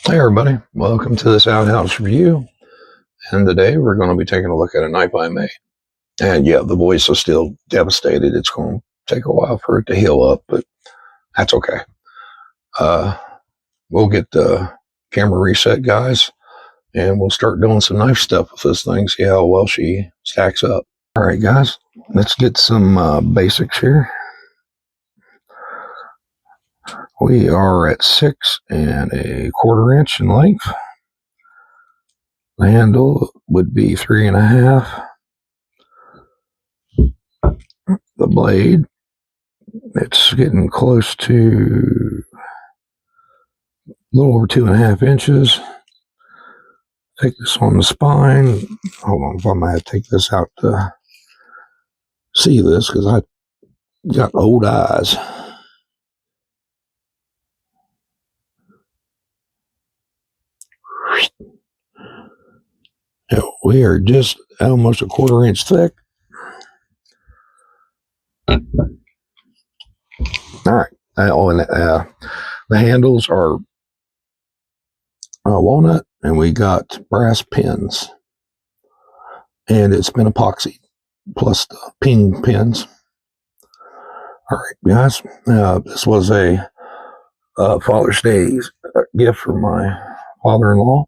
Hey everybody, welcome to this Outhouse Review, and today we're going to be taking a look at a knife I made. And yeah, the voice is still devastated. It's going to take a while for it to heal up, but that's okay. We'll get the camera reset, guys, and we'll start doing some knife stuff with this thing, see how well she stacks up. All right, guys, let's get some basics here. We are at 6 1/4 inch in length. The handle would be 3 1/2. The blade, it's getting close to a little over 2 1/2 inches. Take this on the spine. Hold on, if I might take this out to see this because I got old eyes. Yeah, we are just almost a 1/4 inch thick. All right. The handles are walnut, and we got brass pins, and it's been epoxy plus the ping pins. All right, guys. This was a Father's Day gift from my father-in-law.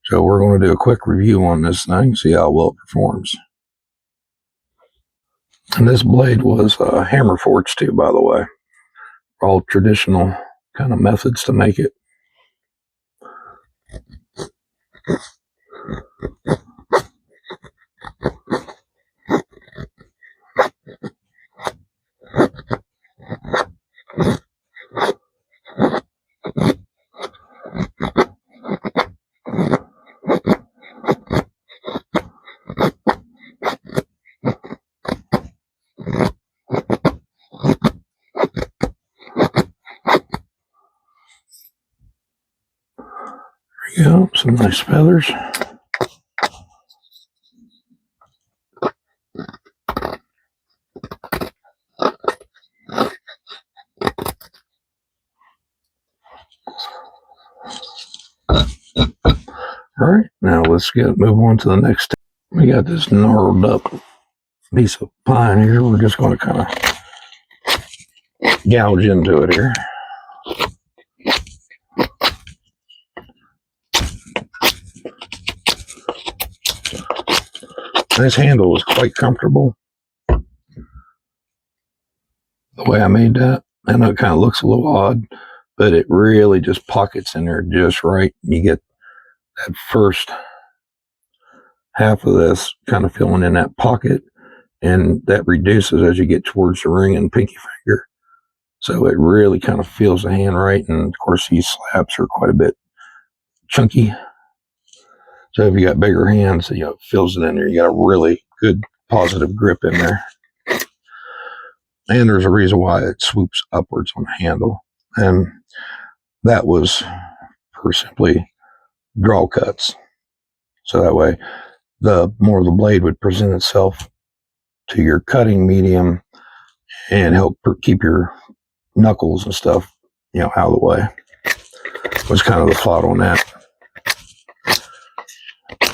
So we're going to do a quick review on this thing, see how well it performs. And this blade was hammer forged too, by the way. All traditional kind of methods to make it. There you go, some nice feathers. All right, now let's move on to the next step. We got this gnarled up piece of pine here. We're just going to kind of gouge into it here. This handle is quite comfortable. The way I made that, I know it kind of looks a little odd, but it really just pockets in there just right. You get that first half of this kind of filling in that pocket, and that reduces as you get towards the ring and pinky finger. So it really kind of feels the hand right, and of course these slabs are quite a bit chunky. So if you got bigger hands, it fills it in there. You got a really good positive grip in there. And there's a reason why it swoops upwards on the handle. And that was for simply draw cuts. So that way, the more the blade would present itself to your cutting medium and help keep your knuckles and stuff, out of the way. Was kind of the thought on that.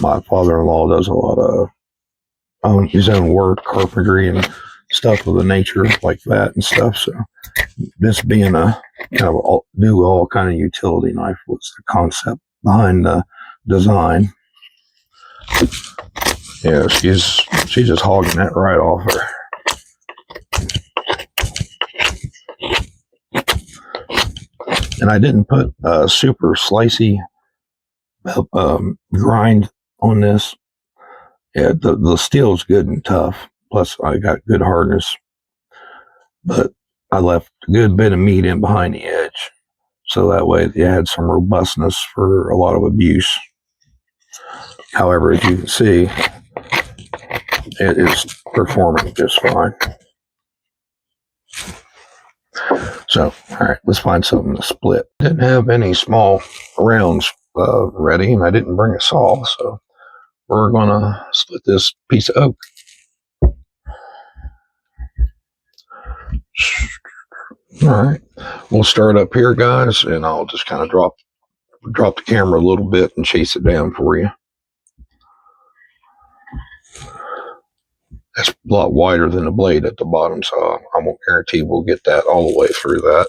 My father-in-law does a lot of his own work, carpentry and stuff of the nature like that and stuff. So this being a kind of all kind of utility knife was the concept behind the design. Yeah, she's just hogging that right off her. And I didn't put a super slicey grind on this. Yeah, the steel's good and tough. Plus, I got good hardness. But I left a good bit of meat in behind the edge. So that way you had some robustness for a lot of abuse. However, as you can see, it is performing just fine. So, all right, let's find something to split. Didn't have any small rounds ready, and I didn't bring a saw, so we're going to split this piece of oak. All right, we'll start up here, guys, and I'll just kind of drop drop the camera a little bit and chase it down for you. That's a lot wider than the blade at the bottom, so I won't guarantee we'll get that all the way through that.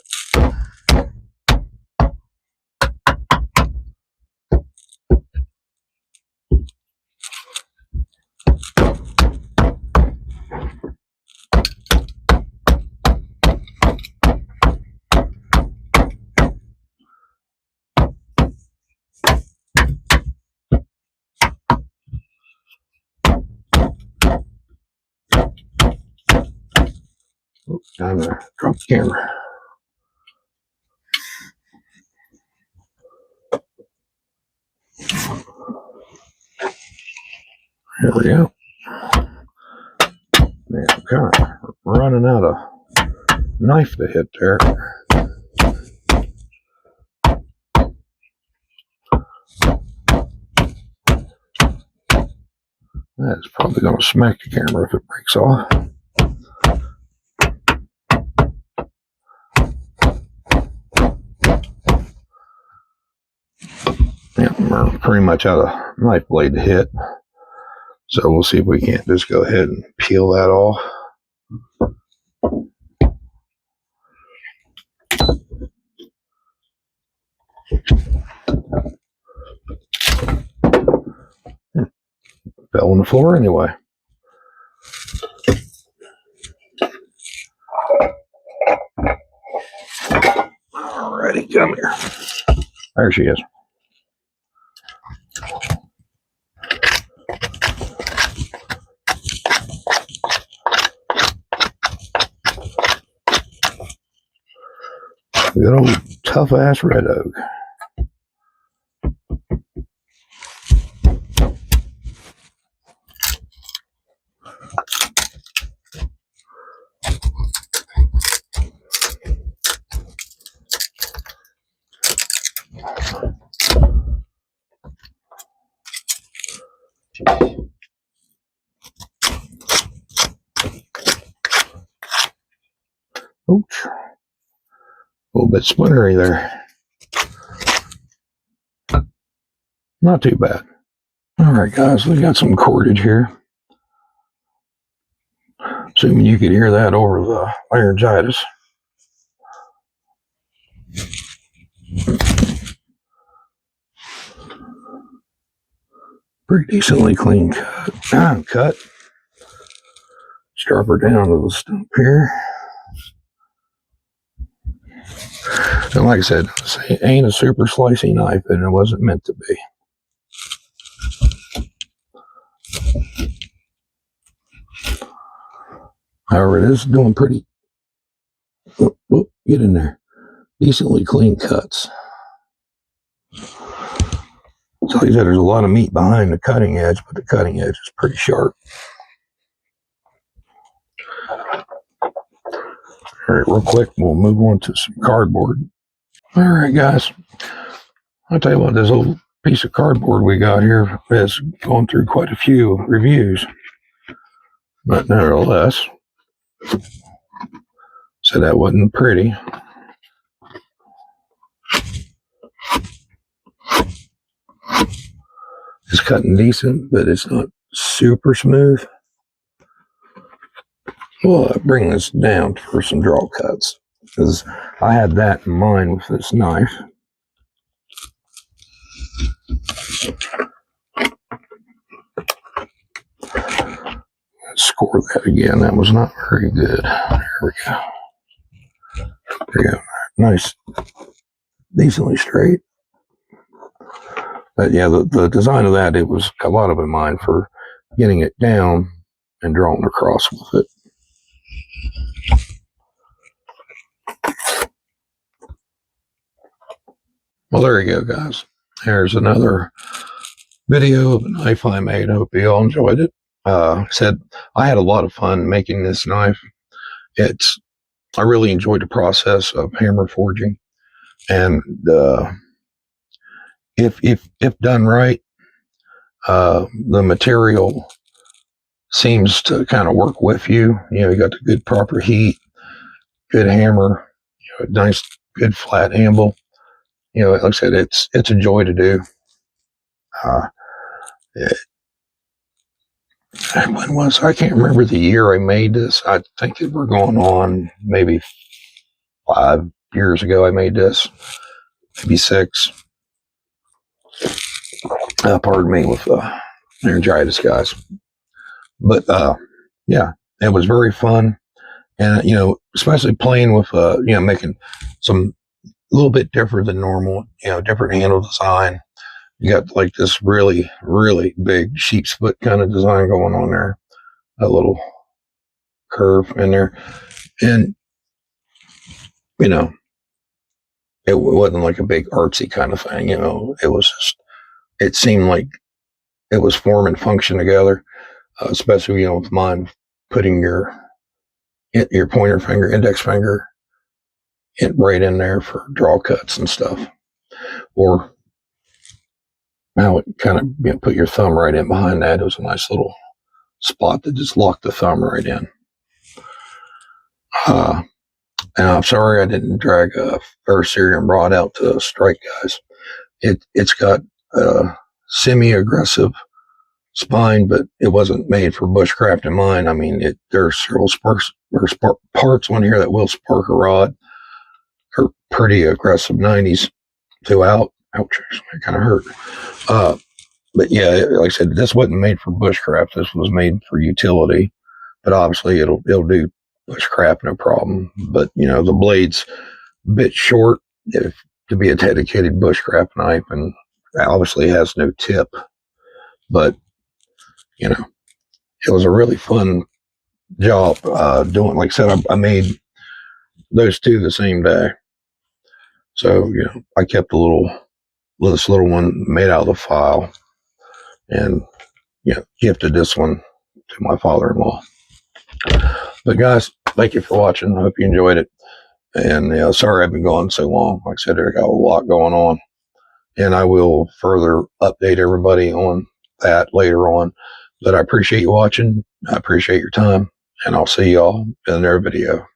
Oops, time to drop the camera. Here we go. Man, I'm kind of running out of knife to hit there. That's probably going to smack the camera if it breaks off. Yeah, we're pretty much out of knife blade to hit. So we'll see if we can't just go ahead and peel that off. Fell on the floor anyway. Alrighty, come here. There she is. Good old tough ass red oak. Ouch. A little bit splintery there. Not too bad. Alright guys, we got some cordage here. Assuming you could hear that over the laryngitis. Pretty decently clean cut. Strap her down to the stump here. And like I said, it ain't a super slicey knife, and it wasn't meant to be. However, it is doing pretty, get in there, decently clean cuts. So like I said, there's a lot of meat behind the cutting edge, but the cutting edge is pretty sharp. All right, real quick, we'll move on to some cardboard. All right, guys. I'll tell you what, this little piece of cardboard we got here has gone through quite a few reviews. But nevertheless, so that wasn't pretty. It's cutting decent, but it's not super smooth. Well, I bring this down for some draw cuts, because I had that in mind with this knife. Let's score that again. That was not very good. There we go. There we go. Nice. Decently straight. But yeah, the design of that, it was a lot of in mind for getting it down and drawing across with it. Well, there you go, guys. There's another video of a knife I made. I hope you all enjoyed it. Said I had a lot of fun making this knife. I really enjoyed the process of hammer forging, and if done right, the material seems to kind of work with you. You know, you got the good proper heat, good hammer, nice good flat handle. like I said, it's a joy to do. It, when was I can't remember the year I made this. I think that we're going on maybe 5 years ago. I made this, maybe 6. Pardon me with laryngitis, guys. But yeah, it was very fun, and especially playing with making some a little bit different than normal. Different handle design. You got like this really, really big sheep's foot kind of design going on there. A little curve in there. And, it wasn't like a big artsy kind of thing. It was just, it seemed like it was form and function together, especially, with mine putting your pointer finger, index finger, right in there for draw cuts and stuff. Or now it kind of put your thumb right in behind that. It was a nice little spot that just locked the thumb right in. And I'm sorry I didn't drag a Ferrocerium rod out to strike, guys. It's got a semi-aggressive spine, but it wasn't made for bushcraft in mine. I mean, there's several parts on here that will spark a rod. They're pretty aggressive 90s throughout. Ouch, that kind of hurt. But yeah, like I said, this wasn't made for bushcraft. This was made for utility. But obviously, it'll do bushcraft no problem. But the blade's a bit short to be a dedicated bushcraft knife, and obviously has no tip. But it was a really fun job doing. Like I said, I made those 2 the same day. So I kept this little one made out of the file, and gifted this one to my father-in-law. But guys, thank you for watching. I hope you enjoyed it. And sorry I've been gone so long. Like I said, I got a lot going on, and I will further update everybody on that later on. But I appreciate you watching. I appreciate your time, and I'll see y'all in another video.